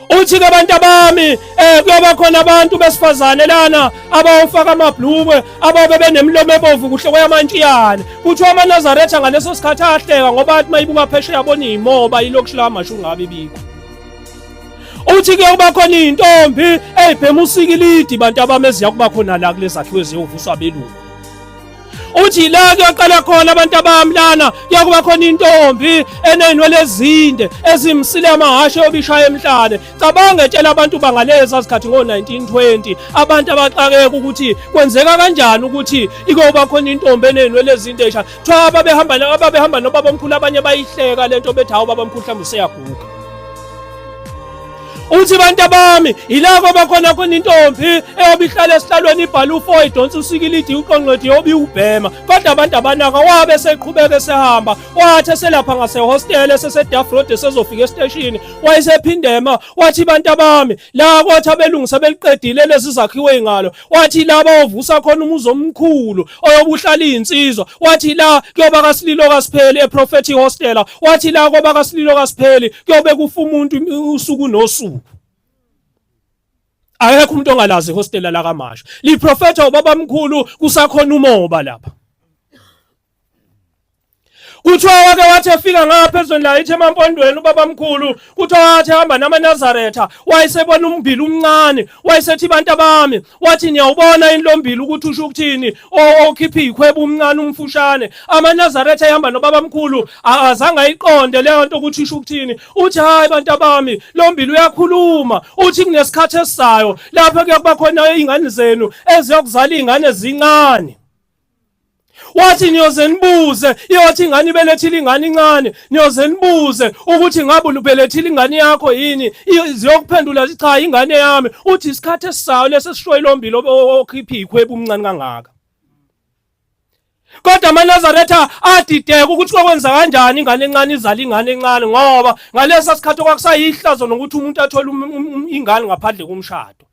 Uthi-ke abantu bami kuyoba khona abantu besifazane lana abawufaka amabhlukwe ababe benemlomo ebovu kuhle kweyamantshiyane. Kuthiwa amaNazaretha ngaleso sikhathi ahleka ngoba athi mayibuka phesheya yabona iy'moba yilokhu lamashu ngabe ibikho. Uthi-ke kuba khona iy'ntombi ey'bhema usikilidi bantu bami eziya kuba khona la kulezi zakhiwo eziyovuswa abelungu. Uthi la kuyaqala khona abantu bami lana kuyakuba khona intombi eney'nwele ezinde ezimsile amahashe obishaya emhlane. Cabanga etshela abantu bangaleza zikhathi ngo-1920 abantu abaxakeka ukuthi kwenzeka kanjani ukuthi ikoba khona intombi eney'nwele ezinde esha kuthiwa ababehamba nobaba omkhulu abanye bayihleka lento bethi hawu baba omkhulu mhlawumbe useyaguga. Uthi bantu bami ila koba khona intombi eyobihlala esihlalweni ibhala u4 idonsa usikilidi uqonqedi yobi ubhema kodwa abantu abanaka wabe seqhubeka esehamba wathi eselapha ngase-hostel esese-Duff Road esezofika esiteshini wayesephindema wathi bantu bami la kothi abelungisa beliqedile lezi zakhiwo ey'ngalo wathi la bayovusa khona umuzi omkhulu oyobuhlala iy'nsizwa wathi la kuyoba kaSililo kaSipheli eProphetic Hostel wathi la koba kaSililo kaSipheli kuyobe kufa umuntu usuku nosuku. Akekho umuntu ongalazi ihostela la kaMasha liprofetha ubaba mkhulu kusakhona umoba lapha. Kuthiwa wake wathi efika ngapha ezweni la ithi emampondweni ubaba mkhulu kuthiwa wathi hamba namaNazaretha wayesebona umbili umncane wayesethi bantu bami wathi niyawubona inlombili ukuthi usho ukuthini okhipha ikhweba umncane umfushane. AmaNazaretha ehamba nobaba mkhulu azange ayiqonde leyo nto ukuthi isho ukuthini. Uthi hayi bantu bami lombili uyakhuluma uthi kunesikhathi esizayo lapha kuyakuba khona izingane zenu eziyokuzala izingane ezincane. Wathi niyoze nibuze iyothi ingane ibelethile ingane incane niyoze nibuze ukuthi ngabe ubelethile ingane yakho yini ziyokuphendula zithi cha ingane yami. Uthi isikhathi esisayo lesesishoye lombili okhipha ikhweba umncane kangaka. Kodwa amaNazaretha adideka ukuthi kokwenza kanjani ingane encane izala ingane encane ngoba ngalesa sikhathi kwakusayihlazo nokuthi umuntu athole ingane ngaphandle komshado.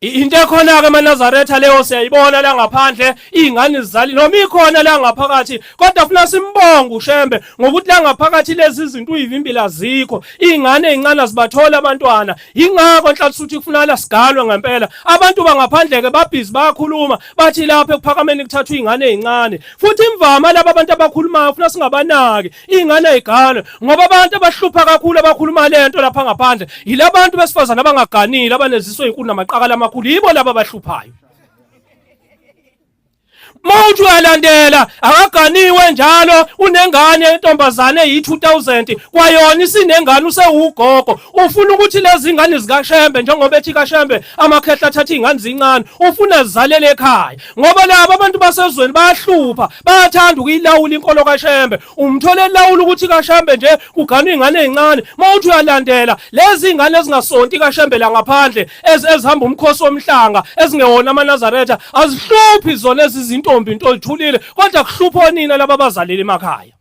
Into ekhona-ke amaNazaretha leyo siyayibona la ngaphandle iy'ngane zizali noma ikhona la ngaphakathi kodwa funa simbonge uShembe ngokuthi la ngaphakathi lezi zinto uyivimbi azikho iy'ngane ey'ncane zibathola abantwana yingakho nhlathi ukuthi kufunakala sigalwe ngempela. Abantu bangaphandle-ke babhizi bayakhuluma bathi lapha ekuphakameni kuthathwa iy'ngane ey'ncane futhi imvama laba abantu abakhulumayo funa singabanaki iy'ngane ey'galwe ngoba abantu abahlupha kakhulu abakhuluma lento lapha ngaphandle yila bantu besifazane abangaganile abaneziso ey'nkulu namaqakala yibo laba abahluphayo. Mawuthi uyalandela akaganiwe njalo unengane yentombazane eyi-2000 kwayona isinengane usewugogo ufuna ukuthi lezi ngane zikaShembe njengoba ethi kaShembe amakhehla athatha izingane zincane ufuna zizalele ekhaya ngoba laba abantu basezweni bayahlupha bayathanda ukuyilawula inkolo kaShembe umthole elawula ukuthi kaShembe nje kuganwa izingane ezincane. Mawuthi uyalandela lezi ngane ezingasonti kaShembe la ngaphandle ezihamba umkhosi womhlanga ezingewona amaNazaretha azihluphi zona ezi zinto into olithulile kodwa kuhlupho nina laba abazaleli emakhaya.